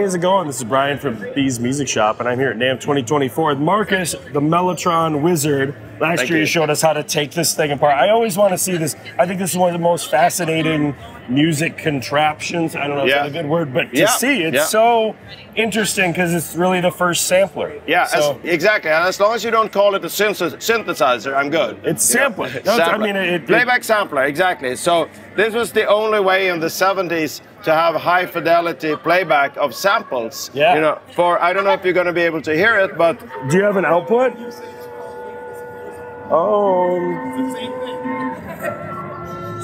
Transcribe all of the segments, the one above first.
is it going? This is Brian from B's Music Shop, and I'm here at NAMM 2024 with Marcus, the Mellotron wizard. Last year you showed us how to take this thing apart. I always want to see this. I think this is one of the most fascinating music contraptions. I don't know if that's a good word, but to see it's so interesting because it's really the first sampler. Yeah, so, exactly. And as long as you don't call it a synthesizer, I'm good. It's sampler. Sampler. I mean, playback sampler, exactly. So this was the only way in the 70s to have high fidelity playback of samples. Yeah. You know, I don't know if you're going to be able to hear it, but do you have an output?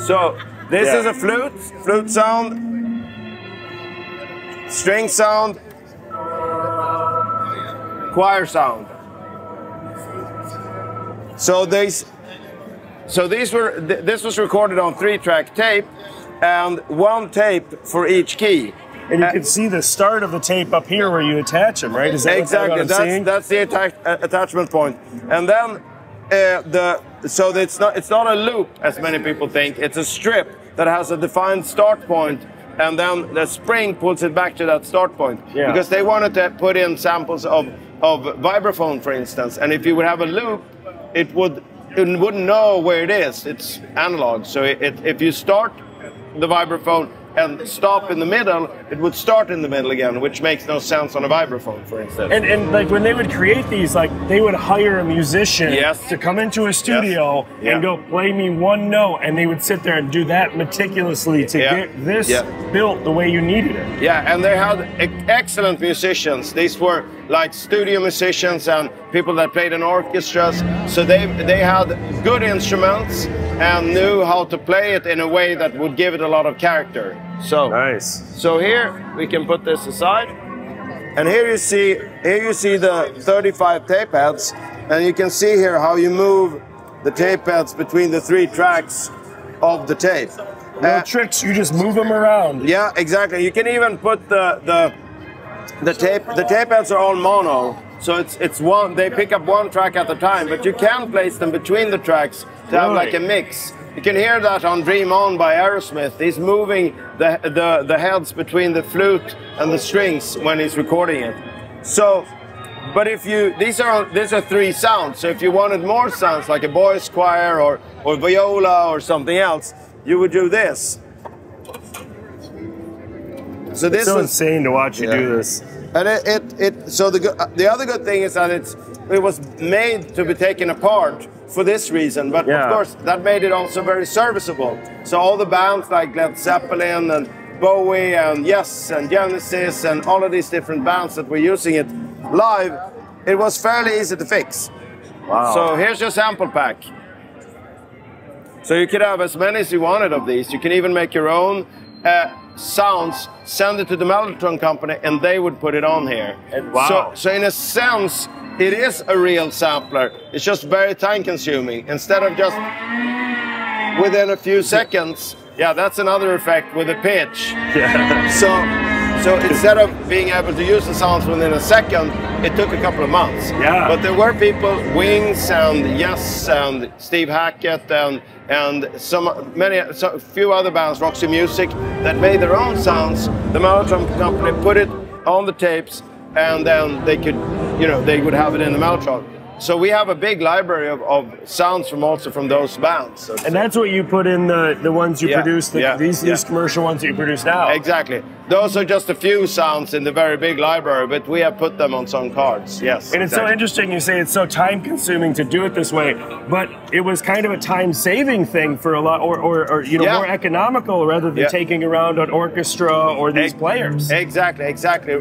So this is a flute sound, string sound, choir sound. This was recorded on 3-track tape, and 1 tape for each key. And you can see the start of the tape up here where you attach them, right? Is that exactly what I'm that's the attachment point, and then so it's not a loop as many people think. It's a strip that has a defined start point, and then the spring pulls it back to that start point. Yeah. Because they wanted to put in samples of vibraphone, for instance, and if you would have a loop, it wouldn't know where it is. It's analog, so if you start the vibraphone and stop in the middle, it would start in the middle again, which makes no sense on a vibraphone, for instance. And like when they would create these, like they would hire a musician to come into a studio and go play me 1 note, and they would sit there and do that meticulously to get this built the way you needed it. Yeah, and they had excellent musicians. These were like studio musicians and people that played in orchestras. So they had good instruments and knew how to play it in a way that would give it a lot of character. So nice. So here we can put this aside, and here you see the 35 tape heads, and you can see here how you move the tape heads between the 3 tracks of the tape. No tricks, you just move them around. Yeah, exactly. You can even put the tape heads are all mono, so it's one. They pick up 1 track at a time, but you can place them between the tracks to have like a mix. You can hear that on "Dream On" by Aerosmith. He's moving the heads between the flute and the strings when he's recording it. So, but if these are 3 sounds. So if you wanted more sounds, like a boys' choir or viola or something else, you would do this. So this is insane to watch you do this. And so the other good thing is that it was made to be taken apart for this reason, but of course that made it also very serviceable. So all the bands like Led Zeppelin and Bowie and Yes and Genesis and all of these different bands that were using it live, it was fairly easy to fix. Wow. So here's your sample pack. So you could have as many as you wanted of these. You can even make your own sounds, send it to the Mellotron company, and they would put it on here. So in a sense, it is a real sampler. It's just very time consuming. Instead of just within a few seconds, that's another effect with the pitch. Yeah. So instead of being able to use the sounds within a second, it took a couple of months. Yeah. But there were people, Wings and Yes and Steve Hackett and a few other bands, Roxy Music, that made their own sounds. The Mellotron company put it on the tapes, and then they could, they would have it in the Mellotron. So we have a big library of sounds from those bands. And that's what you put in the ones you produce, these commercial ones that you produce now. Exactly. Those are just a few sounds in the very big library, but we have put them on some cards, yes. And it's so interesting you say it's so time consuming to do it this way, but it was kind of a time saving thing for a lot, or more economical rather than taking around an orchestra or these players. Exactly.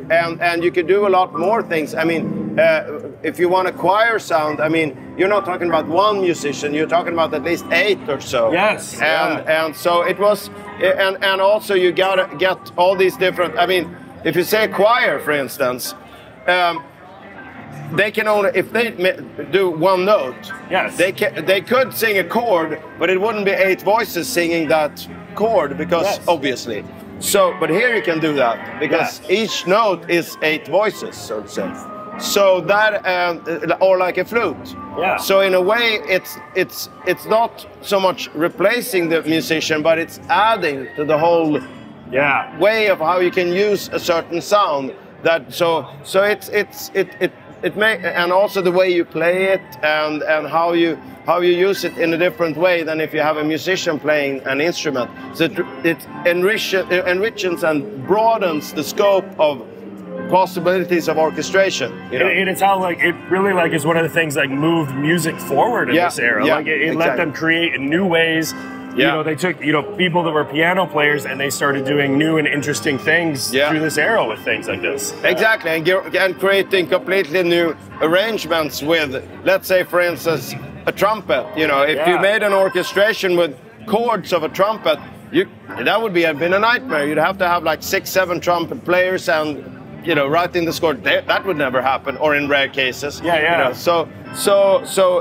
And you could do a lot more things. I mean, if you want a choir sound, I mean, you're not talking about 1 musician, you're talking about at least 8 or so. Yes. And so it was, and also you gotta get all these different, I mean, if you say a choir, for instance, they can only, if they do 1 note, they could sing a chord, but it wouldn't be 8 voices singing that chord, because obviously. So, but here you can do that, because each note is 8 voices, so to say. So that, or like a flute. Yeah. So in a way, it's not so much replacing the musician, but it's adding to the whole way of how you can use a certain sound. it may, and also the way you play it and how you use it in a different way than if you have a musician playing an instrument. So it enriches and broadens the scope of possibilities of orchestration. You know? And it's how like it really like is one of the things like moved music forward in this era. Like it let them create in new ways. You know, they took people that were piano players and they started doing new and interesting things through this era with things like this. Exactly, and creating completely new arrangements with, let's say, for instance, a trumpet. You know, if you made an orchestration with chords of a trumpet, that would been a nightmare. You'd have to have like 6, 7 trumpet players and writing the score. That would never happen, or in rare cases. You know, so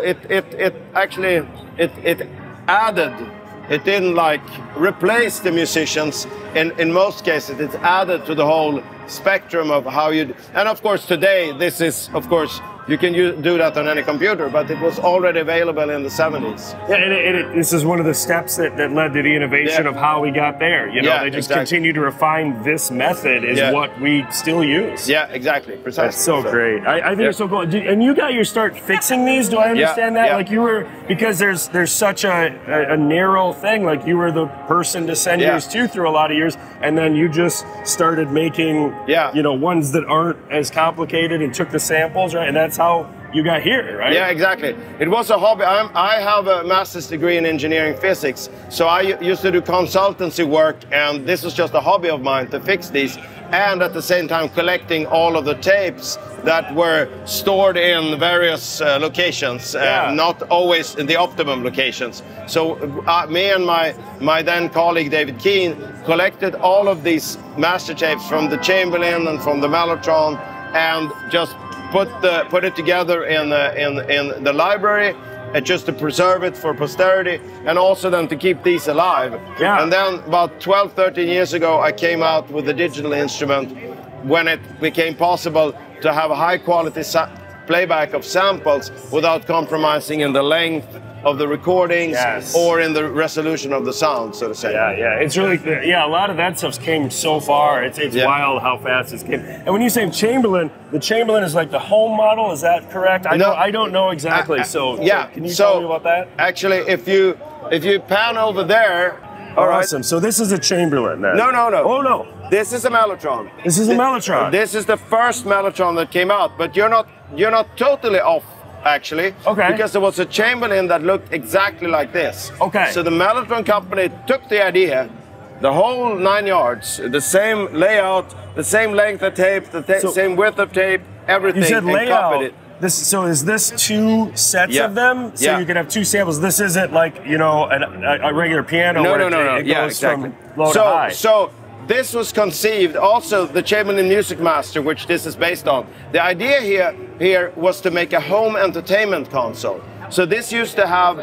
it actually added. It didn't like replace the musicians. In most cases, it's added to the whole spectrum of how you. And of course, today this is, of course, you can do that on any computer, but it was already available in the 70s. Yeah, and this is one of the steps that led to the innovation of how we got there. You know, they just continue to refine this method is what we still use. Yeah, exactly, precisely. That's so great. I think it's so cool. And you got your start fixing these? Do I understand that? Like you were, because there's such a narrow thing, like you were the person to send yours to through a lot of years, and then you just started making, ones that aren't as complicated and took the samples, right? And that's how you got here, right? Yeah, exactly. It was a hobby. I have a master's degree in engineering physics, so I used to do consultancy work, and this was just a hobby of mine to fix these, and at the same time collecting all of the tapes that were stored in various locations, not always in the optimum locations. So me and my then colleague David Keane collected all of these master tapes from the Chamberlain and from the Mellotron, and just put it together in the library, just to preserve it for posterity, and also then to keep these alive. And then about 12, 13 years ago, I came out with the digital instrument when it became possible to have a high quality playback of samples without compromising in the length of the recordings or in the resolution of the sound, so to say. It's really, a lot of that stuff came so far. It's wild how fast it's came. And when you say Chamberlain, the Chamberlain is like the home model, is that correct? I don't know exactly, so can you tell me about that? Actually, if you pan over there, awesome. So this is a Chamberlain then? No. Oh no. This is a Mellotron. This is a Mellotron. This is the first Mellotron that came out, but you're not totally off, actually. Because there was a Chamberlain that looked exactly like this. So the Mellotron company took the idea, the whole 9 yards, the same layout, the same length of tape, the same width of tape, everything, you said and copied it. So is this 2 sets of them? So you can have 2 samples. This isn't like, a regular piano No. It goes from low to high. So this was conceived, also the Chamberlain Music Master, which this is based on. The idea here was to make a home entertainment console. So this used to have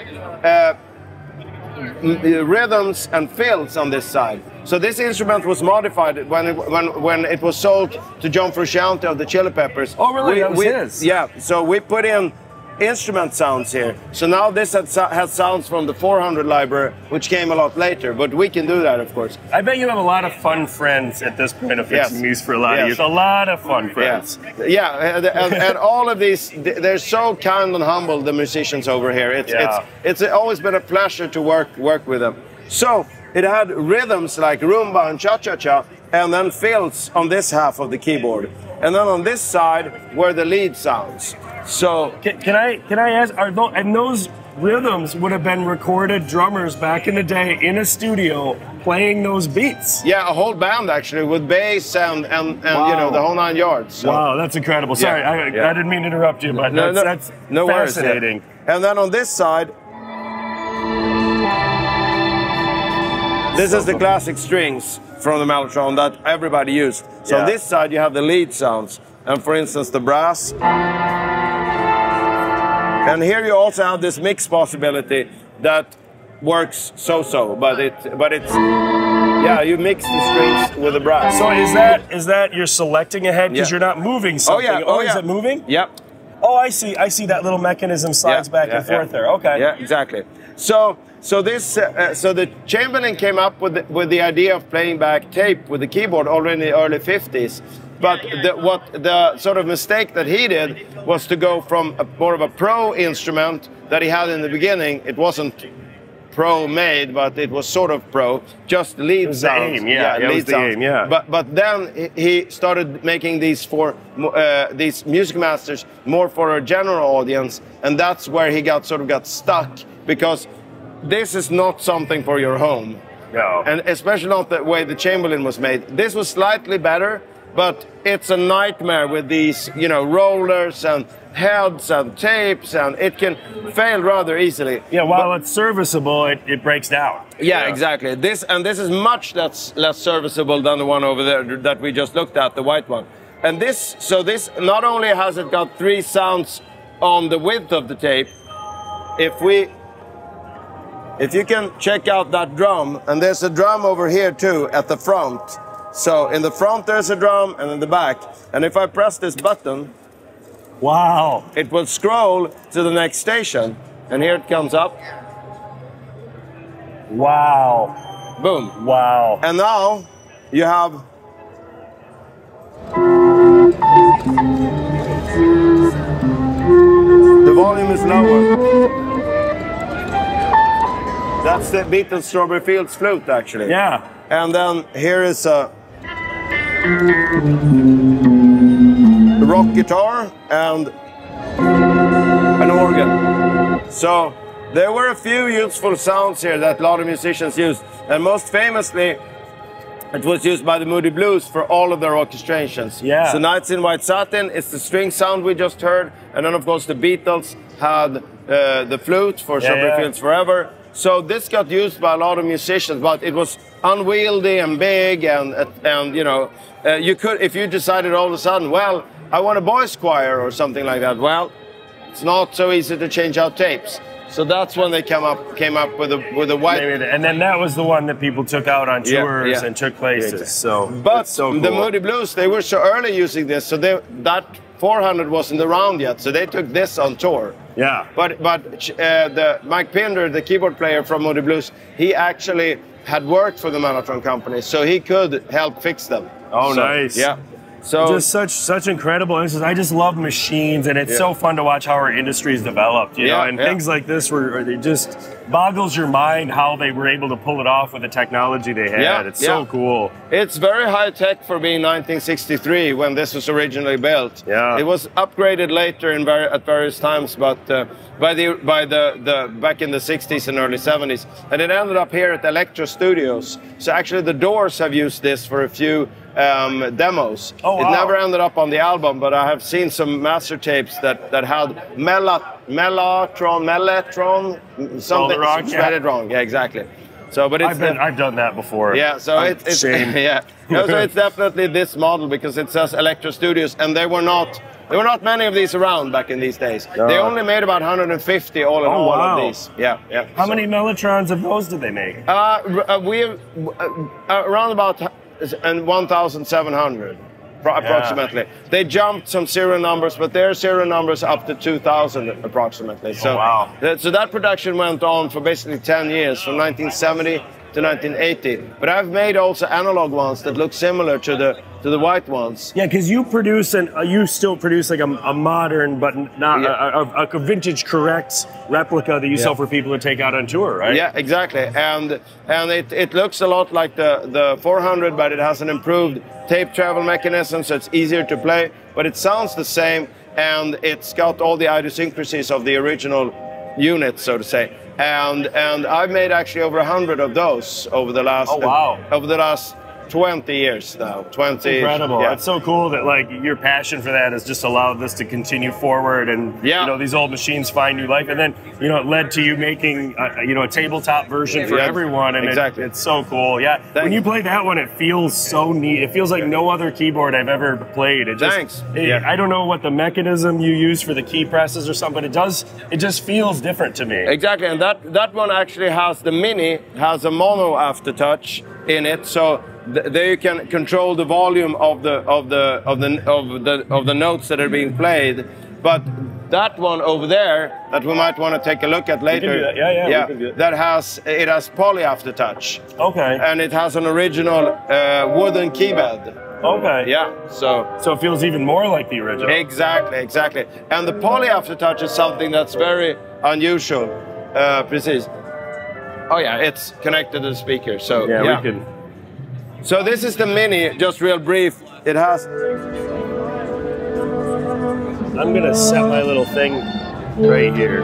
rhythms and fills on this side. So this instrument was modified when it was sold to John Frusciante of the Chili Peppers. Oh really? That was his? Yeah, so we put in instrument sounds here. So now this has sounds from the 400 library, which came a lot later, but we can do that, of course. I bet you have a lot of fun friends at this point of fixing music for a lot of years. A lot of fun friends. And all of these, they're so kind and humble, the musicians over here. It's always been a pleasure to work with them. So it had rhythms like rumba and cha-cha-cha, and then fills on this half of the keyboard. And then on this side were the lead sounds. So can I ask, and those rhythms would have been recorded drummers back in the day in a studio playing those beats? Yeah, a whole band actually with bass and the whole 9 yards. So. Wow, that's incredible. Sorry, I didn't mean to interrupt you, but that's fascinating. Worries, And then on this side, this is the classic strings from the Mellotron that everybody used. So on this side you have the lead sounds, and for instance the brass. And here you also have this mix possibility that works so-so, but it's you mix the strings with the brass. So is that you're selecting ahead because you're not moving something? Is it moving? Yep. Oh, I see that little mechanism slides back and forth there. Okay. Yeah, exactly. So the Chamberlain came up with the idea of playing back tape with the keyboard already in the early 50s, But the sort of mistake that he did was to go from more of a pro instrument that he had in the beginning. It wasn't pro made, but it was sort of pro, just lead sounds. Lead sounds. But then he started making these for these music masters more for a general audience, and that's where he got stuck, because this is not something for your home. No. And especially not the way the Chamberlain was made. This was slightly better, but it's a nightmare with these, you know, rollers and heads and tapes, and it can fail rather easily. Yeah, while it's serviceable, it breaks down. Yeah, exactly. This is much less serviceable than the one over there that we just looked at, the white one. And this not only has it got 3 sounds on the width of the tape, if you can check out that drum, and there's a drum over here too at the front. So in the front there's a drum, and in the back. And if I press this button, wow, it will scroll to the next station. And here it comes up. Wow. Boom. Wow. And now you have the volume is lower. That's the Beatles Strawberry Fields flute, actually. Yeah. And then here is a rock guitar and an organ. So there were a few useful sounds here that a lot of musicians used. And most famously, it was used by the Moody Blues for all of their orchestrations. Yeah. So Nights in White Satin is the string sound we just heard. And then, of course, the Beatles had the flute for Strawberry Fields Forever. So this got used by a lot of musicians, but it was unwieldy and big, and you know, you could, if you decided all of a sudden, well, I want a boys choir or something like that. Well, it's not so easy to change out tapes. So that's when they came up with a white. And then that was the one that people took out on tours and took places. So, but so cool. The Moody Blues, they were so early using this, so that 400 wasn't around yet, so they took this on tour. Yeah. But the Mike Pinder, the keyboard player from Moody Blues, he actually had worked for the Mellotron company, so he could help fix them. Oh, so, nice. Yeah. So just such incredible instances. I just love machines, and it's so fun to watch how our industry's developed, you know, and things like this where it just boggles your mind how they were able to pull it off with the technology they had. It's so cool. It's very high tech for being 1963 when this was originally built. Yeah. It was upgraded later at various times, but back in the 60s and early 70s, and it ended up here at Electro Studios. So actually the Doors have used this for a few demos. Oh, wow. It never ended up on the album, but I have seen some master tapes that had Mellotron, something. Read it wrong. Yeah, exactly. So, but it's I've done that before. Yeah, so it's yeah. No, so it's definitely this model because it says Electro Studios, and there were not many of these around back in these days. No. They only made about 150 all in all of these. Yeah, yeah. How many Mellotrons of those did they make? We around about 1,700 approximately. They jumped some serial numbers, but their serial numbers up to 2,000 approximately. So, so that production went on for basically 10 years, from 1970 to 1980. But I've made also analog ones that look similar to the white ones. Yeah, because you produce you still produce like a modern, but not a vintage correct replica that you sell for people to take out on tour, right? Yeah, exactly. And it looks a lot like the 400, but it has an improved tape travel mechanism, so it's easier to play. But it sounds the same, and it's got all the idiosyncrasies of the original unit, so to say. And I've made actually over 100 of those over the last over the last 20 years now. 20. Incredible. Yeah. It's so cool that like your passion for that has just allowed this to continue forward, and you know, these old machines find new life, and then you know it led to you making a tabletop version for everyone, and it's so cool. Yeah. When you play that one, it feels so neat. It feels like no other keyboard I've ever played. It just, I don't know what the mechanism you use for the key presses or something, but it just feels different to me. Exactly, and that one actually has the Mini has a mono aftertouch in it, so there you can control the volume of the notes that are being played. But that one over there that we might want to take a look at later. We can do that. Yeah, we can do it. That has poly aftertouch. Okay. And it has an original wooden keyboard. Okay. Yeah. So it feels even more like the original. Exactly. And the poly aftertouch is something that's very unusual. Precise. Oh yeah, it's connected to the speaker. So yeah, we can. So this is the Mini. Just real brief. It has. I'm gonna set my little thing right here.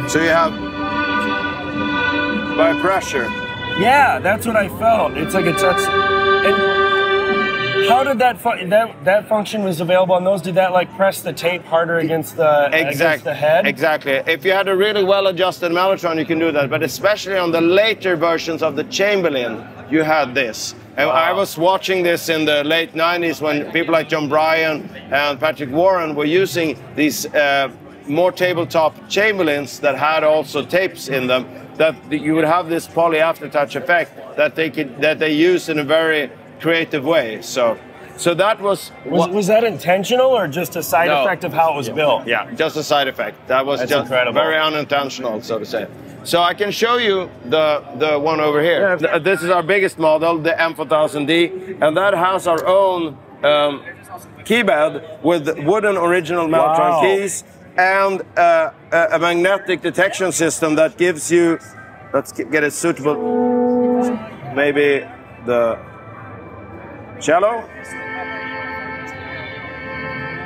So you have by pressure. Yeah, that's what I felt. It's like a touch. And how did that function was available on those? Did that like press the tape harder against the head? Exactly. If you had a really well-adjusted Mellotron, you can do that. But especially on the later versions of the Chamberlain, you had this. And I was watching this in the late 90s when people like John Bryan and Patrick Warren were using these more tabletop Chamberlains that had also tapes in them, that you would have this poly aftertouch effect that they used in a very creative way. So that was that intentional or just a side effect of how it was built? Yeah, just a side effect. That was just incredible. Very unintentional, so to say. So I can show you the one over here. Yeah. This is our biggest model, the M4000D, and that has our own keyboard with wooden original Mellotron keys and a magnetic detection system that gives you. Let's get it suitable. Maybe the cello.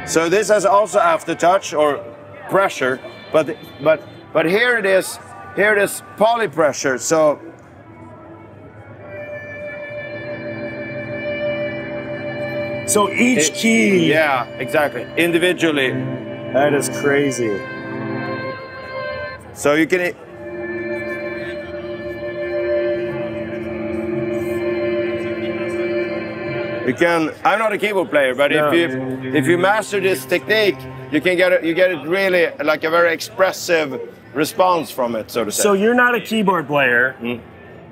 So this has also aftertouch or pressure, but here it is. Here it is poly pressure. So each key. Yeah, exactly. Individually. That is crazy. So you can. I'm not a keyboard player, but if you master this technique, you get it really like a very expressive response from it, so to say. So you're not a keyboard player.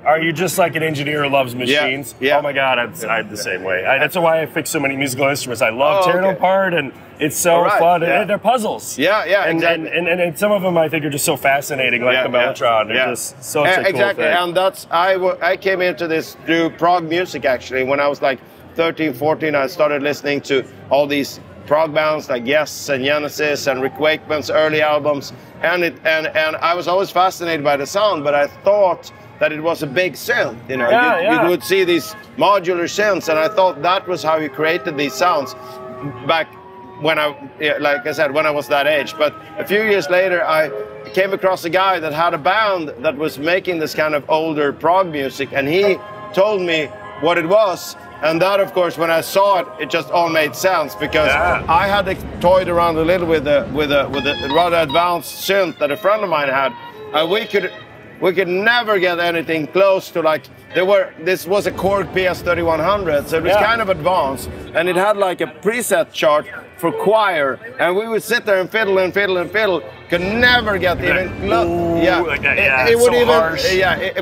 Are you just like an engineer who loves machines? Yeah. Oh my God, I'm the same way. That's why I fix so many musical instruments. I love tearing them apart, and it's so fun. Yeah. And they're puzzles. Yeah, and, exactly. And some of them I think are just so fascinating, like the Mellotron. They're just such a cool exactly. thing. And that's I came into this through Prog music actually. When I was like 13, 14, I started listening to all these prog bands like Yes and Genesis and Rick Wakeman's early albums, and I was always fascinated by the sound, but I thought that it was a big synth, you know. You would see these modular synths, and I thought that was how you created these sounds back when like I said, when I was that age. But a few years later, I came across a guy that had a band that was making this kind of older prog music, and he told me what it was. And that, of course, when I saw it, it just all made sense, because I had toyed around a little with a rather advanced synth that a friend of mine had, and we could never get anything close to like this was a Korg PS3100, so it was kind of advanced, and it had like a preset chart for choir, and we would sit there and fiddle and fiddle and fiddle, could never get even close.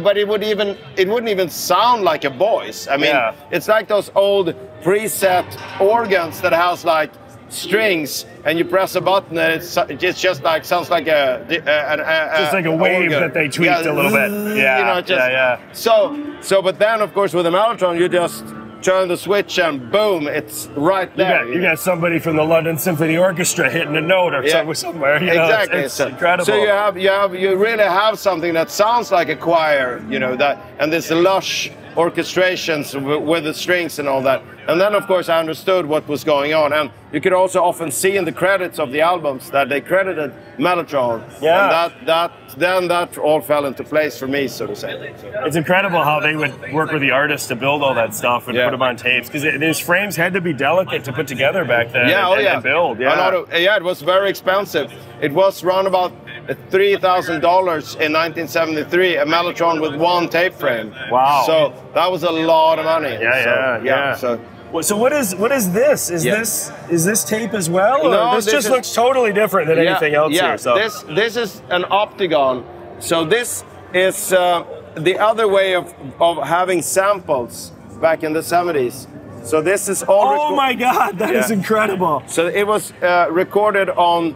But it wouldn't even sound like a voice. I mean, it's like those old preset organs that has like strings, and you press a button, and it's just like sounds like just like a wave organ that they tweaked a little bit. So, but then of course with the Mellotron, you just turn the switch and boom, it's right there. You got somebody from the London Symphony Orchestra hitting a note or somewhere. You know, exactly, it's incredible. So you really have something that sounds like a choir, you know, and this lush orchestrations with the strings and all that. And then, of course, I understood what was going on. And you could also often see in the credits of the albums that they credited Mellotron. Yeah. And then that all fell into place for me, so to say. It's incredible how they would work with the artists to build all that stuff and put them on tapes. Because these frames had to be delicate to put together back then and build. It was very expensive. It was around about $3,000 in 1973, a Mellotron with one tape frame. Wow. So that was a lot of money. So what is this? Is this tape as well? Or No, this just looks totally different than anything else here. So this is an Optigan. So this is the other way of having samples back in the 70s. So this is all. Oh my God, that is incredible. So it was recorded on,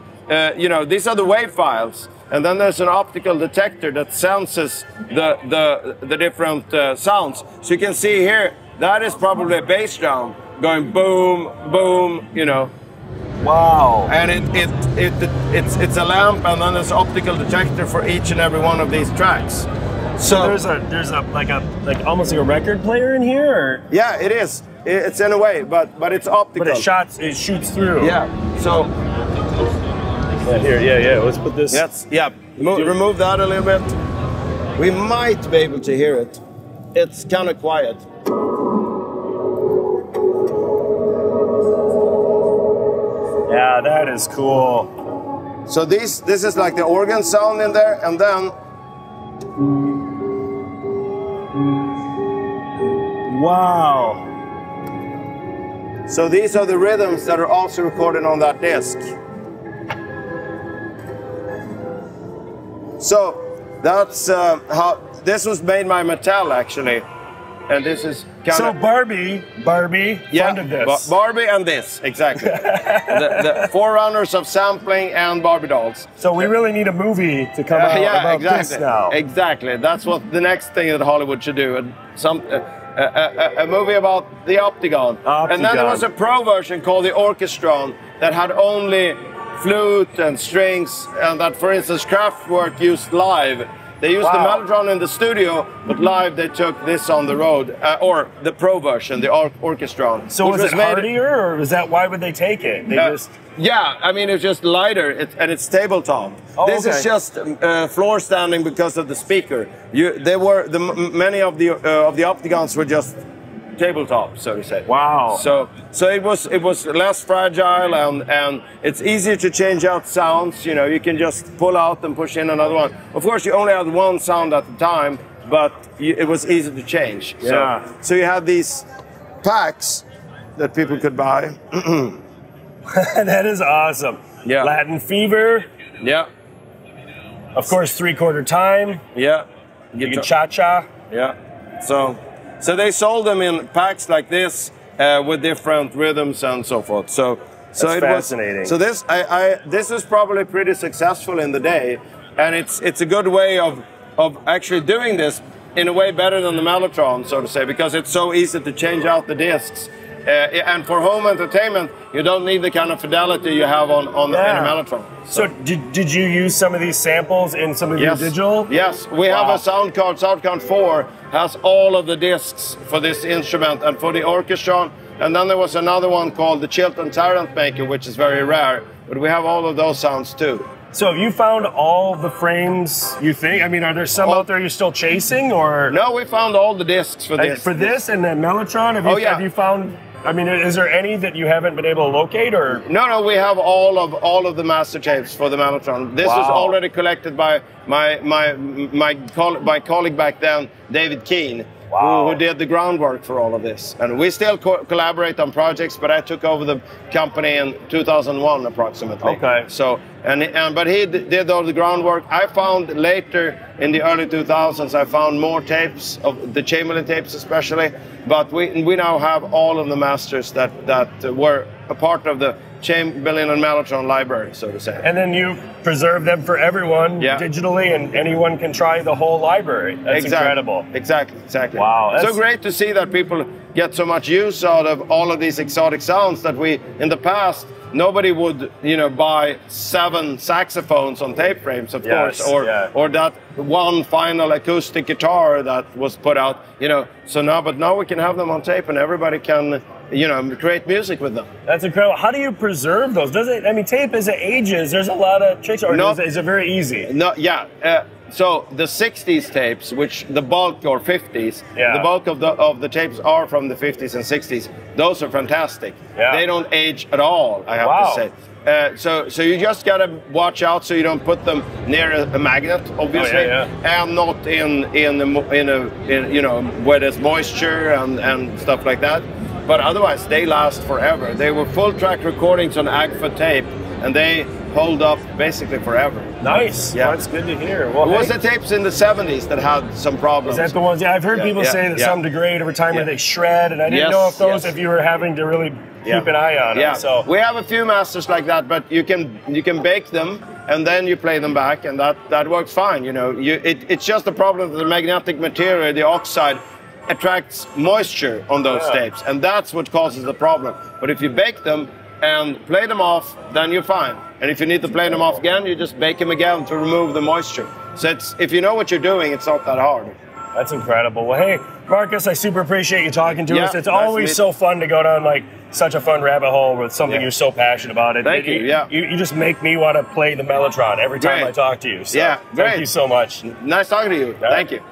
you know, these are the wave files, and then there's an optical detector that senses the different sounds. So you can see here, that is probably a bass drum going boom, boom, you know. Wow. And it's a lamp, and then there's an optical detector for each and every one of these tracks. So there's like almost like a record player in here, or? Yeah, it is. It's in a way, but it's optical. But it shoots through. Yeah. So yeah. Let's put this. Remove that a little bit. We might be able to hear it. It's kind of quiet. Yeah, that is cool. So this is like the organ sound in there, and then. Wow. So these are the rhythms that are also recorded on that disc. So that's how this was made by Mattel, actually, and this is kind so of Barbie funded this. Barbie and this exactly. the forerunners of sampling and Barbie dolls. So we really need a movie to come out about exactly. this now. Exactly. That's what the next thing that Hollywood should do. And a movie about the Optigan. And then there was a pro version called the Orchestron that had only flute and strings, and that, for instance, Kraftwerk used live. They used the Mellotron in the studio, but live they took this on the road, or the pro version, the Orchestron. So was it hardier, or was that, why would they take it? They just... Yeah, I mean, it's just lighter, and it's tabletop. This is just floor standing because of the speaker. Many of the Optigons were just tabletop, so to say. Wow. So it was less fragile, and it's easier to change out sounds. You know, you can just pull out and push in another one. Of course, you only had one sound at the time, but it was easy to change. Yeah. So you had these packs that people could buy. That is awesome. Yeah. Latin Fever. Yeah. Of course, 3/4 time. Yeah. You can cha-cha. Yeah. So they sold them in packs like this with different rhythms and so forth. So that's fascinating. So this is probably pretty successful in the day, and it's a good way of actually doing this in a way better than the Mellotron, so to say, because it's so easy to change out the discs. And for home entertainment, you don't need the kind of fidelity you have on in a Mellotron. So did you use some of these samples in some of your digital? Yes, we have a sound card. Sound card 4 has all of the discs for this instrument and for the Orchestron. And then there was another one called the Chilton Talentmaker, which is very rare. But we have all of those sounds too. So have you found all the frames, you think? I mean, are there some out there you're still chasing, or? No, we found all the discs for this. For this and the Mellotron? Have you found... I mean, is there any that you haven't been able to locate, or? No, we have all of the master tapes for the Mellotron. This was already collected by my colleague back then, David Keane, who did the groundwork for all of this. And we still collaborate on projects, but I took over the company in 2001 approximately. Okay. So, but he did all the groundwork. I found later in the early 2000s, I found more tapes of the Chamberlain tapes especially, but we now have all of the masters that were a part of the Chamberlain and Mellotron library, so to say. And then you preserve them for everyone digitally, and anyone can try the whole library. That's incredible. Exactly. Wow. It's so great to see that people get so much use out of all of these exotic sounds that in the past, nobody would, buy 7 saxophones on tape frames, of course, or that one final acoustic guitar that was put out, So now we can have them on tape, and everybody can, create music with them. That's incredible. How do you preserve those? Tape as it ages, there's a lot of tricks, or is it very easy? No, so the 60s tapes, which the bulk, or 50s, the bulk of the tapes are from the 50s and 60s. Those are fantastic. Yeah. They don't age at all, I have to say. So you just gotta watch out so you don't put them near a magnet, obviously, and not in where there's moisture and stuff like that. But otherwise, they last forever. They were full track recordings on Agfa tape, and hold up basically forever. Nice. Yeah. Well, that's good to hear. Well, it was the tapes in the 70s that had some problems. Is that the ones? Yeah, I've heard people say that some degrade over time, or they shred, and I didn't know if those, if you were having to really keep an eye on them. So we have a few masters like that, but you can bake them and then you play them back, and that works fine. You know, it's just a problem that the magnetic material, the oxide, attracts moisture on those tapes, and that's what causes the problem. But if you bake them and play them off, then you're fine. And if you need to play them off again, you just bake them again to remove the moisture. So if you know what you're doing, it's not that hard. That's incredible. Well, hey, Marcus, I super appreciate you talking to us. It's always so fun to go down like such a fun rabbit hole with something you're so passionate about. Thank you. You just make me want to play the Mellotron every time I talk to you. So great. Thank you so much. Nice talking to you. Thank you.